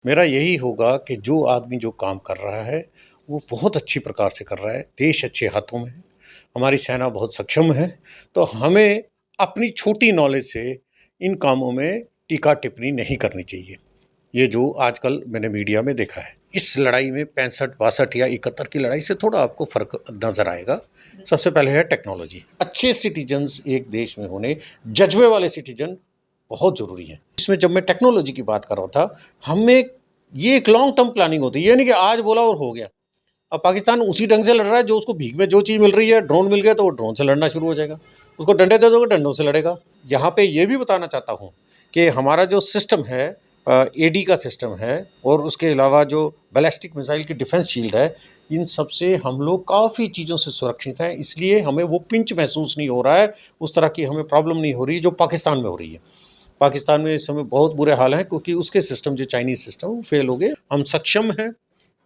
मेरा यही होगा कि जो आदमी जो काम कर रहा है, वो बहुत अच्छी प्रकार से कर रहा है। देश अच्छे हाथों में है, हमारी सेना बहुत सक्षम है, तो हमें अपनी छोटी नॉलेज से इन कामों में टीका-टिप्पणी नहीं करनी चाहिए। ये जो आजकल मैंने मीडिया में देखा है। इस लड़ाई में 65-62 या 71 की लड़ाई से थोड़ा आपको फ़र्क नज़र आएगा। सबसे पहले है टेक्नोलॉजी। अच्छे सिटीज़न्स एक देश में होने, जज़्बे वाले सिटीज़न बहुत ज़रूरी हैं। इसमें जब मैं टेक्नोलॉजी की बात कर रहा था, हमें ये एक लॉन्ग टर्म प्लानिंग होती है। ये नहीं कि आज बोला और हो गया। अब पाकिस्तान उसी ढंग से लड़ रहा है जो उसको भीख में जो चीज़ मिल रही है, ड्रोन मिल गया तो वो ड्रोन से लड़ना शुरू हो जाएगा। उसको डंडे दे दोगे, डंडों से लड़ेगा। यहाँ पे ये भी बताना चाहता हूँ कि हमारा जो सिस्टम है, एडी का सिस्टम है, और उसके अलावा जो बैलिस्टिक मिसाइल की डिफेंस शील्ड है, इन सब से हम लोग काफ़ी चीज़ों से सुरक्षित हैं। इसलिए हमें वो पिंच महसूस नहीं हो रहा है, उस तरह की हमें प्रॉब्लम नहीं हो रही जो पाकिस्तान में हो रही है। पाकिस्तान में इस समय बहुत बुरे हाल हैं क्योंकि उसके सिस्टम जो चाइनीज़ सिस्टम वो फेल हो गए। हम सक्षम हैं,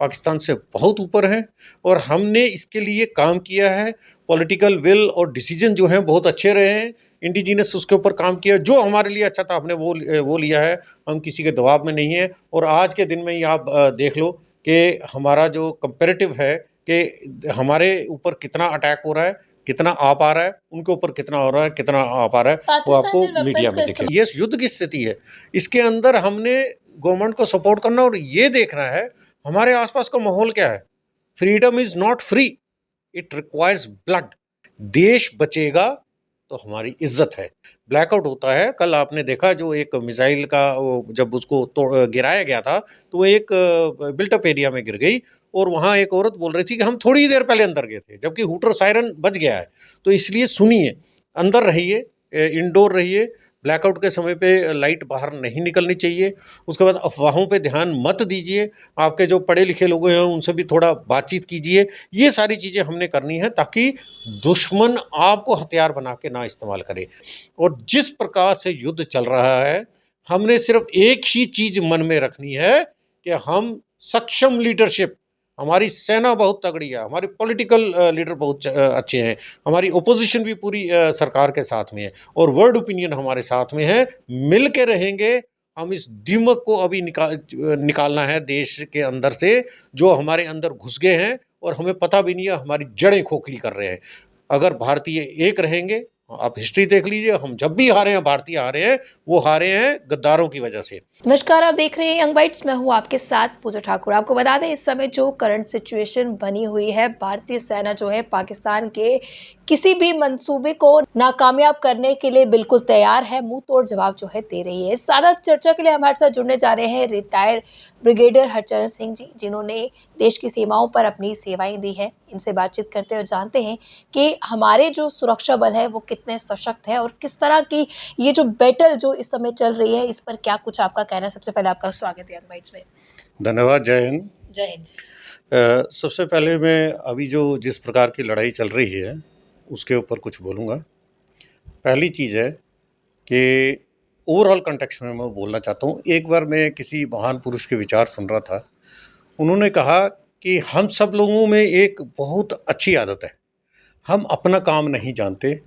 पाकिस्तान से बहुत ऊपर हैं, और हमने इसके लिए काम किया है। पॉलिटिकल विल और डिसीजन जो हैं बहुत अच्छे रहे हैं। इंडिजीनस उसके ऊपर काम किया, जो हमारे लिए अच्छा था हमने वो लिया है। हम किसी के दबाव में नहीं है। और आज के दिन में ही आप देख लो कि हमारा जो कंपैरेटिव है कि हमारे ऊपर कितना अटैक हो रहा है, कितना आ पा रहा है, उनके ऊपर कितना हो रहा है, कितना आ पा रहा है, वो पाकिस्तान आपको ने वेपन्स मीडिया का में दिखेगा। ये युद्ध की स्थिति है। इसके अंदर हमने गवर्नमेंट को सपोर्ट करना और ये देखना है हमारे आसपास का माहौल क्या है। Freedom is not free, it requires blood. देश बचेगा तो हमारी इज्जत है। ब्लैकआउट होता है। कल आपने देखा जो एक मिसाइल का वो जब उसको गिराया गया था, तो वो एक बिल्टअप एरिया में गिर गई, और वहाँ एक औरत बोल रही थी कि हम थोड़ी ही देर पहले अंदर गए थे, जबकि हूटर सायरन बज गया है। तो इसलिए सुनिए, अंदर रहिए, इंडोर रहिए। ब्लैकआउट के समय पे लाइट बाहर नहीं निकलनी चाहिए। उसके बाद अफवाहों पे ध्यान मत दीजिए। आपके जो पढ़े लिखे लोग हैं उनसे भी थोड़ा बातचीत कीजिए। ये सारी चीज़ें हमने करनी है ताकि दुश्मन आपको हथियार बना के ना इस्तेमाल करे। और जिस प्रकार से युद्ध चल रहा है, हमने सिर्फ एक ही चीज़ मन में रखनी है कि हम सक्षम लीडरशिप, हमारी सेना बहुत तगड़ी है, हमारे पॉलिटिकल लीडर बहुत अच्छे हैं, हमारी ओपोजिशन भी पूरी सरकार के साथ में है, और वर्ल्ड ओपिनियन हमारे साथ में है। मिल के रहेंगे। हम इस दीमक को अभी निकालना है देश के अंदर से, जो हमारे अंदर घुस गए हैं और हमें पता भी नहीं है, हमारी जड़ें खोखली कर रहे हैं। अगर भारतीय एक रहेंगे, आप हिस्ट्री देख लीजिए, हम जब भी हारे हैं, भारतीय हारे हैं, वो हारे हैं गद्दारों की वजह से। नमस्कार, आप देख रहे हैं यंग बाइट्स। मैं हूं आपके साथ पूजा ठाकुर। आपको बता दें इस समय जो करंट सिचुएशन बनी हुई है, भारतीय सेना जो है पाकिस्तान के किसी भी मंसूबे को नाकामयाब करने के लिए बिल्कुल तैयार है, मुंह तोड़ जवाब जो है दे रही है। सादा चर्चा के लिए हमारे साथ जुड़ने जा रहे हैं रिटायर्ड ब्रिगेडियर हरचरण सिंह जी, जिन्होंने देश की सीमाओं पर अपनी सेवाएं दी है। इनसे बातचीत करते हुए जानते हैं कि हमारे जो सुरक्षा बल है वो कितने सशक्त है, और किस तरह की ये जो बैटल जो इस समय चल रही है, इस पर क्या कुछ आपका कहना है। सबसे पहले आपका स्वागत है यंग बाइट्स में। धन्यवाद। जय हिंद। जय हिंद जी। सबसे पहले मैं अभी जो जिस प्रकार की लड़ाई चल रही है उसके ऊपर कुछ बोलूँगा। पहली चीज़ है कि ओवरऑल कंटेक्स्ट में मैं बोलना चाहता हूँ। एक बार मैं किसी महान पुरुष के विचार सुन रहा था। उन्होंने कहा कि हम सब लोगों में एक बहुत अच्छी आदत है, हम अपना काम नहीं जानते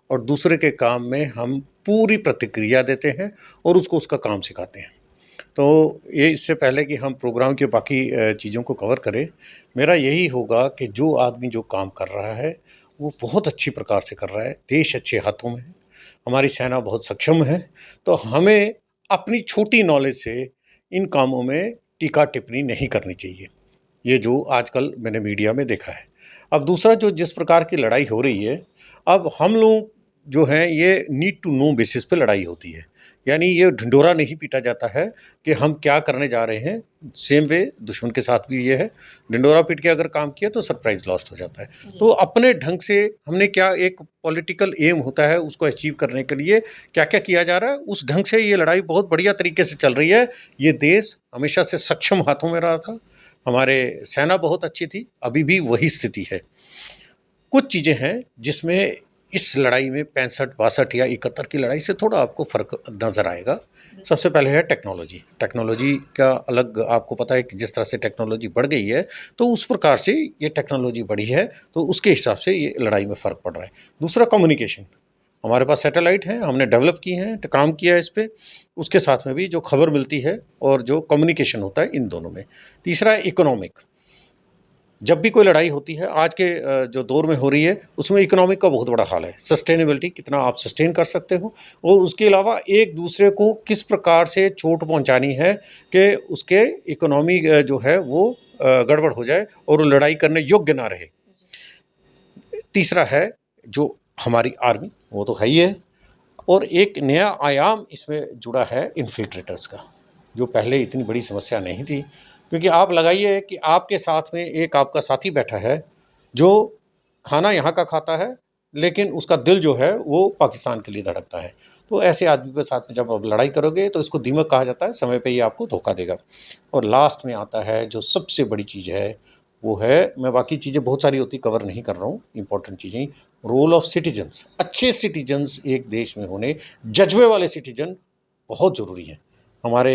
और दूसरे के काम में हम पूरी प्रतिक्रिया देते हैं और उसको उसका काम सिखाते हैं। तो ये इससे पहले कि हम प्रोग्राम के बाकी चीज़ों को कवर करें, मेरा यही होगा कि जो आदमी जो काम कर रहा है वो बहुत अच्छी प्रकार से कर रहा है। देश अच्छे हाथों में है, हमारी सेना बहुत सक्षम है, तो हमें अपनी छोटी नॉलेज से इन कामों में टीका-टिप्पणी नहीं करनी चाहिए। ये जो आजकल मैंने मीडिया में देखा है। अब दूसरा जो जिस प्रकार की लड़ाई हो रही है, अब हम लोग जो हैं ये नीड टू नो बेसिस पे लड़ाई होती है। यानी ये ढिंढोरा नहीं पीटा जाता है कि हम क्या करने जा रहे हैं। सेम वे दुश्मन के साथ भी ये है, ढिंढोरा पीट के अगर काम किया तो सरप्राइज़ लॉस्ट हो जाता है। तो अपने ढंग से हमने क्या एक पॉलिटिकल एम होता है उसको अचीव करने के लिए क्या-क्या किया जा रहा है, उस ढंग से ये लड़ाई बहुत बढ़िया तरीके से चल रही है। ये देश हमेशा से सक्षम हाथों में रहा था। हमारे सेना बहुत अच्छी थी, अभी भी वही स्थिति है। कुछ चीज़ें हैं जिसमें इस लड़ाई में 65-62 या 71 की लड़ाई से थोड़ा आपको फ़र्क नज़र आएगा। सबसे पहले है टेक्नोलॉजी। टेक्नोलॉजी का अलग आपको पता है कि जिस तरह से टेक्नोलॉजी बढ़ गई है, तो उस प्रकार से ये टेक्नोलॉजी बढ़ी है, तो उसके हिसाब से ये लड़ाई में फ़र्क पड़ रहा है। दूसरा कम्युनिकेशन। हमारे पास सैटेलाइट हैं, हमने डेवलप की हैं, तो काम किया है इस पे। उसके साथ में भी जो खबर मिलती है और जो कम्युनिकेशन होता है, इन दोनों में। तीसरा है इकोनॉमिक। जब भी कोई लड़ाई होती है आज के जो दौर में हो रही है, उसमें इकोनॉमिक का बहुत बड़ा हाल है। सस्टेनेबिलिटी, कितना आप सस्टेन कर सकते हो, और उसके अलावा एक दूसरे को किस प्रकार से चोट पहुंचानी है कि उसके इकोनॉमी जो है वो गड़बड़ हो जाए और वो लड़ाई करने योग्य ना रहे। तीसरा है जो हमारी आर्मी, वो तो है ही है। और एक नया आयाम इसमें जुड़ा है इन्फिल्ट्रेटर्स का, जो पहले इतनी बड़ी समस्या नहीं थी। क्योंकि आप लगाइए कि आपके साथ में एक आपका साथी बैठा है जो खाना यहाँ का खाता है, लेकिन उसका दिल जो है वो पाकिस्तान के लिए धड़कता है। तो ऐसे आदमी के साथ में जब आप लड़ाई करोगे तो इसको दीमक कहा जाता है, समय पे ही आपको धोखा देगा। और लास्ट में आता है जो सबसे बड़ी चीज़ है, वो है, मैं बाकी चीज़ें बहुत सारी होती कवर नहीं कर रहा हूँ, इंपॉर्टेंट चीज़ें, रोल ऑफ सिटीजन्स। अच्छे सिटीजन्स एक देश में होने, जज्बे वाले सिटीजन बहुत ज़रूरी हैं। हमारे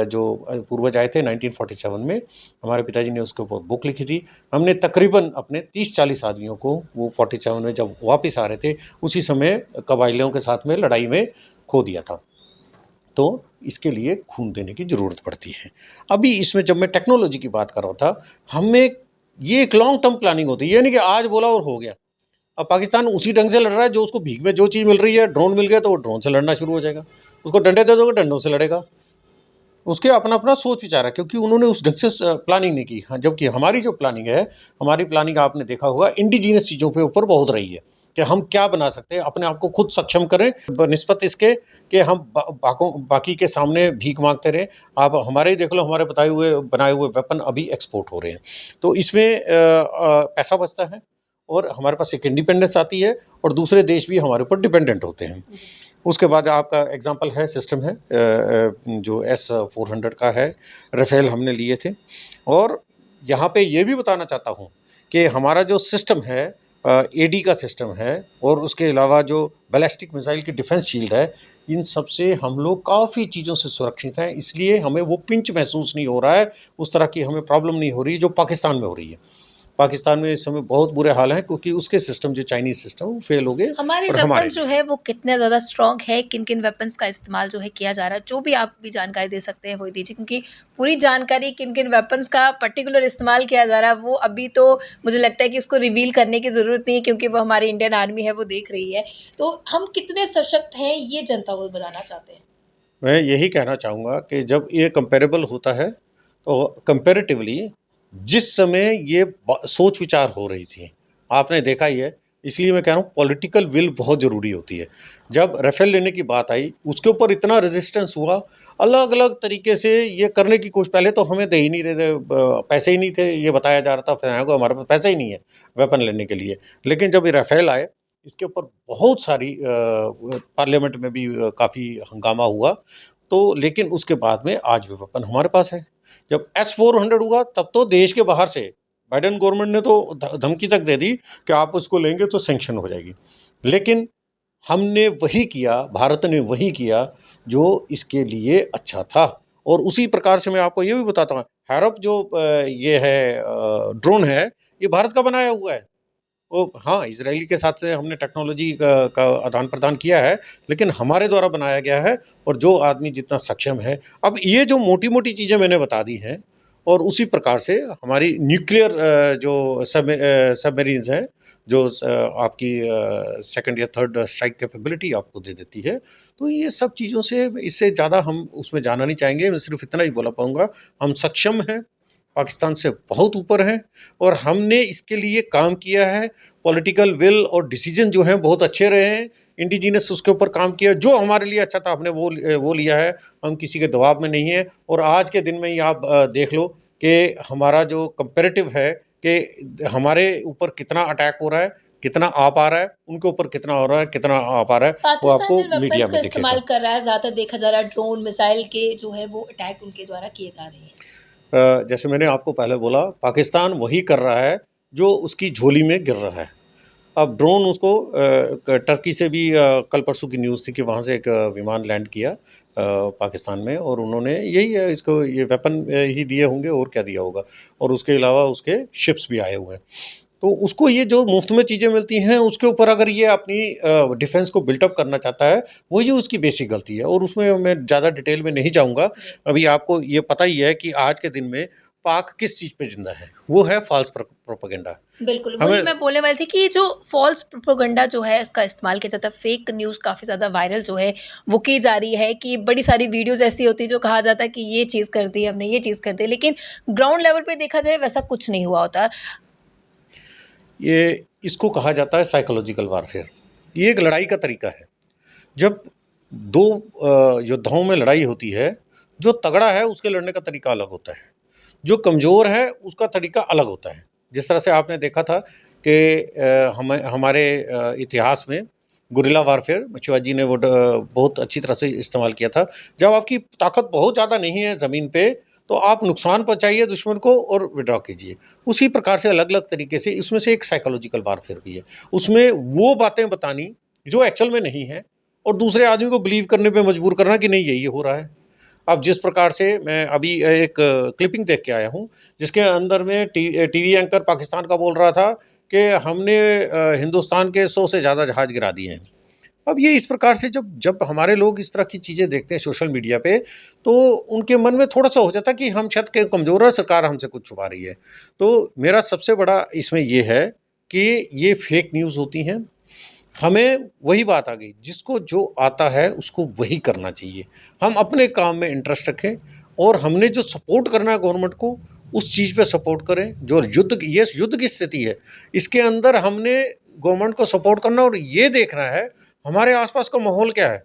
जो पूर्वज आए थे 1947 में, हमारे पिताजी ने उसके ऊपर बुक लिखी थी। हमने तकरीबन अपने 30-40 आदमियों को वो 47 में जब वापस आ रहे थे, उसी समय कबाइलियों के साथ में लड़ाई में खो दिया था। तो इसके लिए खून देने की ज़रूरत पड़ती है। अभी इसमें जब मैं टेक्नोलॉजी की बात कर रहा था, हमें ये एक लॉन्ग टर्म प्लानिंग होती है, ये नहीं कि आज बोला और हो गया। अब पाकिस्तान उसी ढंग से लड़ रहा है, जो उसको भीख में जो चीज़ मिल रही है, ड्रोन मिल गया तो वो ड्रोन से लड़ना शुरू हो जाएगा। उसको डंडे दे दोगे, डंडों से लड़ेगा। उसके अपना अपना सोच विचार है, क्योंकि उन्होंने उस ढंग से प्लानिंग नहीं की। हाँ, जबकि हमारी जो प्लानिंग है, हमारी प्लानिंग आपने देखा होगा इंडिजीनियस चीज़ों पे ऊपर बहुत रही है कि हम क्या बना सकते हैं, अपने आप को खुद सक्षम करें बनिस्बत इसके कि हम बाकी के सामने भीख मांगते रहें। आप हमारे ही देख लो, हमारे बनाए हुए वेपन अभी एक्सपोर्ट हो रहे हैं। तो इसमें पैसा बचता है और हमारे पास एक इंडिपेंडेंस आती है और दूसरे देश भी हमारे ऊपर डिपेंडेंट होते हैं। उसके बाद आपका एग्जांपल है, सिस्टम है जो S-400 का है, राफेल हमने लिए थे। और यहाँ पे ये भी बताना चाहता हूँ कि हमारा जो सिस्टम है, AD का सिस्टम है, और उसके अलावा जो बैलिस्टिक मिसाइल की डिफेंस शील्ड है, इन सब से हम लोग काफ़ी चीज़ों से सुरक्षित हैं। इसलिए हमें वो पिंच महसूस नहीं हो रहा है, उस तरह की हमें प्रॉब्लम नहीं हो रही जो पाकिस्तान में हो रही है। पाकिस्तान में इस समय बहुत बुरे हाल हैं, क्योंकि उसके सिस्टम जो चाइनीज़ सिस्टम वो फेल हो गए हमारे और हमारे वेपन्स जो है वो कितने ज़्यादा स्ट्रॉन्ग है, किन-किन वेपन्स का इस्तेमाल जो है किया जा रहा है, जो भी आप भी जानकारी दे सकते हैं वो दीजिए, क्योंकि पूरी जानकारी किन-किन वेपन्स का पर्टिकुलर इस्तेमाल किया जा रहा है वो अभी तो मुझे लगता है कि उसको रिवील करने की ज़रूरत नहीं है, क्योंकि वो हमारी इंडियन आर्मी है वो देख रही है। तो हम कितने सशक्त हैं ये जनता को बताना चाहते हैं। मैं यही कहना चाहूँगा कि जब ये कंपेरेबल होता है, तो कंपैरेटिवली जिस समय ये सोच विचार हो रही थी, आपने देखा ही है। इसलिए मैं कह रहा हूँ पॉलिटिकल विल बहुत ज़रूरी होती है। जब राफेल लेने की बात आई, उसके ऊपर इतना रेजिस्टेंस हुआ, अलग अलग तरीके से ये करने की कोशिश। पहले तो हमें दे ही नहीं रहे थे, पैसे ही नहीं थे, ये बताया जा रहा था फलाने को हमारे पास पैसे ही नहीं है वेपन लेने के लिए। लेकिन जब ये राफेल आए, इसके ऊपर बहुत सारी पार्लियामेंट में भी काफ़ी हंगामा हुआ। तो लेकिन उसके बाद में आज भी वेपन हमारे पास है। जब S-400 हुआ, तब तो देश के बाहर से बाइडेन गवर्नमेंट ने तो धमकी तक दे दी कि आप उसको लेंगे तो सैंक्शन हो जाएगी। लेकिन हमने वही किया, भारत ने वही किया जो इसके लिए अच्छा था। और उसी प्रकार से मैं आपको ये भी बताता हूँ, हैरप जो ये है ड्रोन है, ये भारत का बनाया हुआ है। वो हाँ, इज़राइली के साथ से हमने टेक्नोलॉजी का आदान-प्रदान किया है, लेकिन हमारे द्वारा बनाया गया है। और जो आदमी जितना सक्षम है, अब ये जो मोटी-मोटी चीज़ें मैंने बता दी हैं, और उसी प्रकार से हमारी न्यूक्लियर जो सबमरीन्स हैं, जो आपकी सेकंड या थर्ड स्ट्राइक कैपेबिलिटी आपको दे देती है। तो ये सब चीज़ों से, इससे ज़्यादा हम उसमें जाना नहीं चाहेंगे। मैं सिर्फ़ इतना ही बोला पाऊँगा, हम सक्षम हैं, पाकिस्तान से बहुत ऊपर हैं, और हमने इसके लिए काम किया है। पॉलिटिकल विल और डिसीजन जो हैं बहुत अच्छे रहे हैं। इंडिजीनियस उसके ऊपर काम किया, जो हमारे लिए अच्छा था हमने वो लिया है। हम किसी के दबाव में नहीं है। और आज के दिन में ही आप देख लो कि हमारा जो कंपैरेटिव है कि हमारे ऊपर कितना अटैक हो रहा है, कितना आ पा रहा है, उनके ऊपर कितना हो रहा है, कितना आ पा रहा है, वो पाकिस्तान आपको जिन वेपन्स मीडिया का में इस्तेमाल दिखेगा। कर रहा है, ज़्यादातर देखा जा रहा है ड्रोन, मिसाइल के जो है वो अटैक उनके द्वारा किए जा रहे हैं। जैसे मैंने आपको पहले बोला, पाकिस्तान वही कर रहा है जो उसकी झोली में गिर रहा है। अब ड्रोन उसको टर्की से भी कल परसों की न्यूज़ थी कि वहाँ से एक विमान लैंड किया पाकिस्तान में, और उन्होंने यही इसको ये वेपन ही दिए होंगे, और क्या दिया होगा। और उसके अलावा उसके शिप्स भी आए हुए हैं। तो उसको ये जो मुफ्त में चीज़ें मिलती हैं उसके ऊपर अगर ये अपनी डिफेंस को बिल्टअप करना चाहता है, वही उसकी बेसिक गलती है। और उसमें मैं ज़्यादा डिटेल में नहीं जाऊँगा। अभी आपको ये पता ही है कि आज के दिन में पाक किस चीज़ पे ज़िंदा है, वो है फ़ाल्स प्रोपेगेंडा। बिल्कुल, वही हमें मैं बोलने वाली थी कि जो फ़ॉल्स प्रोपेगेंडा जो है इसका इस्तेमाल किया जाता है, फ़ेक न्यूज़ काफ़ी ज़्यादा वायरल जो है वो की जा रही है कि बड़ी सारी वीडियोज़ ऐसी होती है जो कहा जाता है कि ये चीज़ कर दी हमने, ये चीज़ कर दी, लेकिन ग्राउंड लेवल पे देखा जाए वैसा कुछ नहीं हुआ होता। ये इसको कहा जाता है साइकोलॉजिकल वारफेयर। ये एक लड़ाई का तरीका है। जब 2 योद्धाओं में लड़ाई होती है, जो तगड़ा है उसके लड़ने का तरीका अलग होता है, जो कमज़ोर है उसका तरीका अलग होता है। जिस तरह से आपने देखा था कि हमारे इतिहास में गुरिल्ला वारफेयर शिवाजी ने वो बहुत अच्छी तरह से इस्तेमाल किया था। जब आपकी ताकत बहुत ज़्यादा नहीं है ज़मीन पे, तो आप नुकसान पहुँचाइए दुश्मन को और विथड्रॉ कीजिए। उसी प्रकार से अलग-अलग तरीके से इसमें से एक साइकोलॉजिकल वारफेयर भी है। उसमें वो बातें बतानी जो एक्चुअल में नहीं है और दूसरे आदमी को बिलीव करने पे मजबूर करना कि नहीं यही हो रहा है। अब जिस प्रकार से मैं अभी एक क्लिपिंग देख के आया हूँ, जिसके अंदर में टीवी एंकर पाकिस्तान का बोल रहा था कि हमने हिंदुस्तान के 100 से ज़्यादा जहाज़ गिरा दिए हैं। अब ये इस प्रकार से जब जब हमारे लोग इस तरह की चीज़ें देखते हैं सोशल मीडिया पे, तो उनके मन में थोड़ा-सा हो जाता है कि हम शायद के कमज़ोर हैं, सरकार हमसे कुछ छुपा रही है। तो मेरा सबसे बड़ा इसमें ये है कि ये फ़ेक न्यूज़ होती हैं। हमें वही बात आ गई, जिसको जो आता है उसको वही करना चाहिए। हम अपने काम में इंटरेस्ट रखें और हमने जो सपोर्ट करना है गवर्नमेंट को, उस चीज़ पे सपोर्ट करें। जो युद्ध की स्थिति है, इसके अंदर हमने गवर्नमेंट को सपोर्ट करना और ये देखना है, हमारे आस-पास का माहौल क्या है।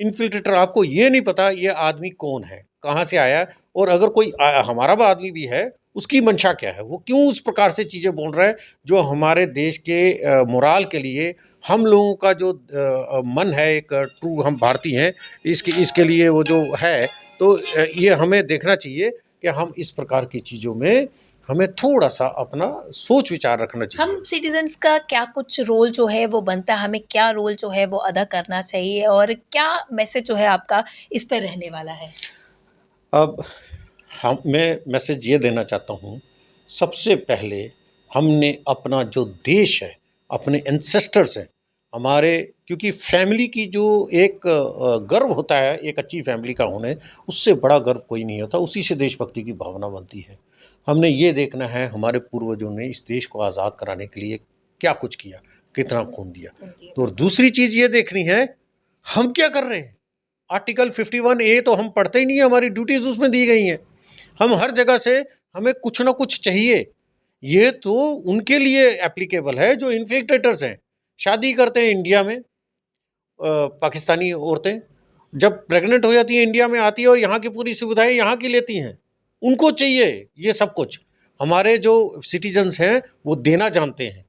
इन्फिल्ट्रेटर आपको ये नहीं पता ये आदमी कौन है, कहाँ से आया है और अगर कोई हमारा आदमी भी है, उसकी मंशा क्या है? वो क्यों उस प्रकार से चीज़ें बोल रहा है, जो हमारे देश के मोराल के लिए हम लोगों का जो मन है एक ट्रू हम भारतीय हैं, इसके लिए वो जो है, तो ये हमें देखना चाहिए कि हम इस प्रकार की चीज़ों में हमें थोड़ा-सा अपना सोच-विचार रखना चाहिए। हम सिटीज़न्स का क्या कुछ रोल जो है वो बनता है, हमें क्या रोल जो है वो अदा करना चाहिए और क्या मैसेज जो है आपका इस पे रहने वाला है? अब मैं मैसेज ये देना चाहता हूँ, सबसे पहले हमने अपना जो देश है, अपने एंसेस्टर्स हैं, हमारे क्योंकि फैमिली की जो एक गर्व होता है, एक अच्छी फैमिली का होने, उससे बड़ा गर्व कोई नहीं होता, उसी से देशभक्ति की भावना बनती है। हमने ये देखना है हमारे पूर्वजों ने इस देश को आज़ाद कराने के लिए क्या कुछ किया, कितना खून दिया। तो और दूसरी चीज़ ये देखनी है, हम क्या कर रहे हैं? आर्टिकल 51 ए तो हम पढ़ते ही नहीं है, हमारी ड्यूटीज़ उसमें दी गई हैं। हम हर जगह से हमें कुछ ना कुछ चाहिए। ये तो उनके लिए एप्लीकेबल है जो इन्फिल्ट्रेटर्स हैं। शादी करते हैं इंडिया में पाकिस्तानी औरतें, जब प्रेग्नेंट हो जाती हैं इंडिया में आती है और यहाँ की पूरी सुविधाएँ यहाँ की लेती हैं। उनको चाहिए ये सब कुछ। हमारे जो सिटीज़न्स हैं वो देना जानते हैं,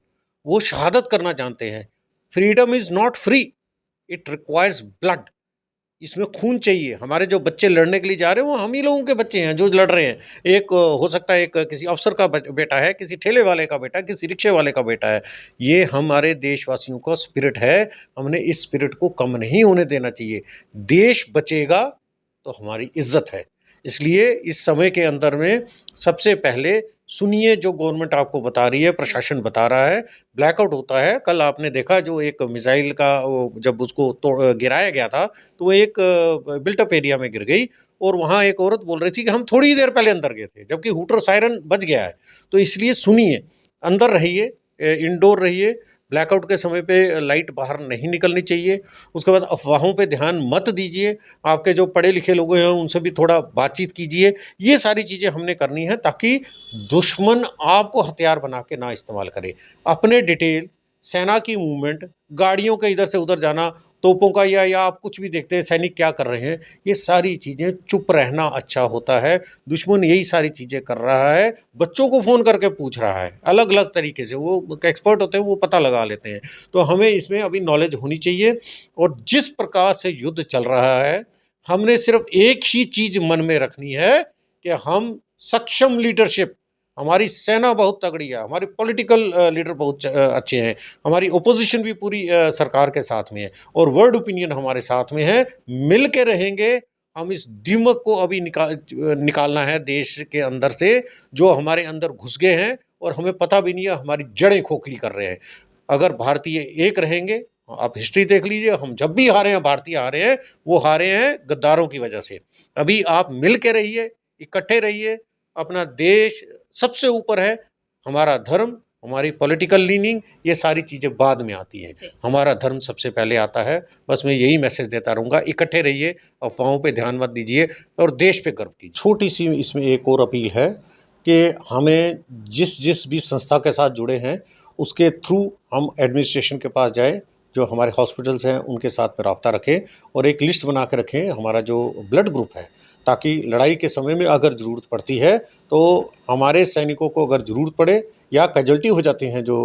वो शहादत करना जानते हैं। Freedom is not free, it requires blood. इसमें खून चाहिए। हमारे जो बच्चे लड़ने के लिए जा रहे हैं वो हम ही लोगों के बच्चे हैं जो लड़ रहे हैं। एक हो सकता है एक किसी अफ़सर का बेटा है, किसी ठेले वाले का बेटा है, किसी रिक्शे वाले का बेटा है। ये हमारे देशवासियों का स्पिरिट है, हमने इस स्पिरिट को कम नहीं होने देना चाहिए। देश बचेगा तो हमारी इज़्ज़त है। इसलिए इस समय के अंदर में सबसे पहले सुनिए जो गवर्नमेंट आपको बता रही है, प्रशासन बता रहा है। ब्लैकआउट होता है, कल आपने देखा जो एक मिसाइल का वो जब उसको गिराया गया था, तो वो एक बिल्ट अप एरिया में गिर गई और वहाँ एक औरत बोल रही थी कि हम थोड़ी ही देर पहले अंदर गए थे, जबकि हूटर सायरन बज गया है। तो इसलिए सुनिए, अंदर रहिए, इंडोर रहिए, ब्लैकआउट के समय पे लाइट बाहर नहीं निकलनी चाहिए। उसके बाद अफ़वाहों पे ध्यान मत दीजिए, आपके जो पढ़े लिखे लोग हैं उनसे भी थोड़ा बातचीत कीजिए। ये सारी चीज़ें हमने करनी है ताकि दुश्मन आपको हथियार बना के ना इस्तेमाल करे। अपने डिटेल, सेना की मूवमेंट, गाड़ियों के इधर से उधर जाना, तोपों का या आप कुछ भी देखते हैं सैनिक क्या कर रहे हैं, ये सारी चीज़ें चुप रहना अच्छा होता है। दुश्मन यही सारी चीज़ें कर रहा है, बच्चों को फ़ोन करके पूछ रहा है, अलग-अलग तरीके से वो एक्सपर्ट होते हैं, वो पता लगा लेते हैं। तो हमें इसमें अभी नॉलेज होनी चाहिए और जिस प्रकार से युद्ध चल रहा है, हमने सिर्फ़ एक ही चीज़ मन में रखनी है कि हम सक्षम लीडरशिप, हमारी सेना बहुत तगड़ी है, हमारी पॉलिटिकल लीडर बहुत अच्छे हैं, हमारी ओपोज़िशन भी पूरी सरकार के साथ में है और वर्ल्ड ओपिनियन हमारे साथ में है। मिल के रहेंगे, हम इस दीमक को अभी निकालना है देश के अंदर से, जो हमारे अंदर घुस गए हैं और हमें पता भी नहीं है, हमारी जड़ें खोखली कर रहे हैं। अगर भारतीय एक रहेंगे, आप हिस्ट्री देख लीजिए, हम जब भी हारे हैं, भारतीय हारे हैं, वो हारे हैं गद्दारों की वजह से। अभी आप मिल के रहिए, इकट्ठे रहिए, अपना देश सबसे ऊपर है, हमारा धर्म, हमारी पॉलिटिकल लीनिंग, ये सारी चीज़ें बाद में आती हैं। हमारा धर्म सबसे पहले आता है। बस मैं यही मैसेज देता रहूँगा, इकट्ठे रहिए, अफवाहों पे ध्यान मत दीजिए और देश पे गर्व कीजिए। छोटी सी इसमें एक और अपील है कि हमें जिस जिस भी संस्था के साथ जुड़े हैं, उसके थ्रू हम एडमिनिस्ट्रेशन के पास जाएँ, जो हमारे हॉस्पिटल्स हैं उनके साथ में राब्ता रखें और एक लिस्ट बना के रखें हमारा जो ब्लड ग्रुप है, ताकि लड़ाई के समय में अगर ज़रूरत पड़ती है तो हमारे सैनिकों को अगर ज़रूरत पड़े या कैजुअल्टी हो जाती हैं जो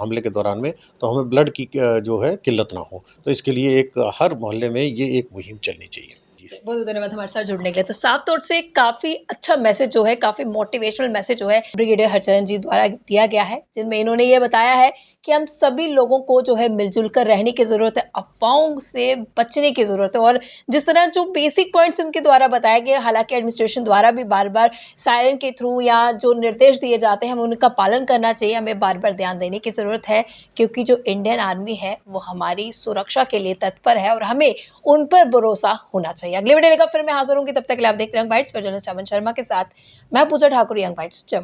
हमले के दौरान में, तो हमें ब्लड की जो है किल्लत ना हो। तो इसके लिए एक हर मोहल्ले में ये एक मुहिम चलनी चाहिए। बहुत बहुत धन्यवाद हमारे साथ जुड़ने के लिए। तो साफ तौर से काफ़ी अच्छा मैसेज जो है, काफ़ी मोटिवेशनल मैसेज जो है ब्रिगेडियर हरचरण जी द्वारा दिया गया है, जिनमें इन्होंने ये बताया है कि हम सभी लोगों को जो है मिलजुल कर रहने की ज़रूरत है, अफ़वाहों से बचने की ज़रूरत है। और जिस तरह जो बेसिक पॉइंट्स उनके द्वारा बताए गए, हालांकि एडमिनिस्ट्रेशन द्वारा भी बार बार सायरन के थ्रू या जो निर्देश दिए जाते हैं हमें उनका पालन करना चाहिए, हमें बार बार ध्यान देने की ज़रूरत है, क्योंकि जो इंडियन आर्मी है वो हमारी सुरक्षा के लिए तत्पर है और हमें उन पर भरोसा होना चाहिए। अगले वीडियो लेकर फिर मैं हाजिर होंगी, तब तक के लिए आप देखते रहें यंग बाइट्स पर। जर्नलिस्ट अमन शर्मा के साथ मैं पूजा ठाकुर, यंग बाइट्स जम्मू।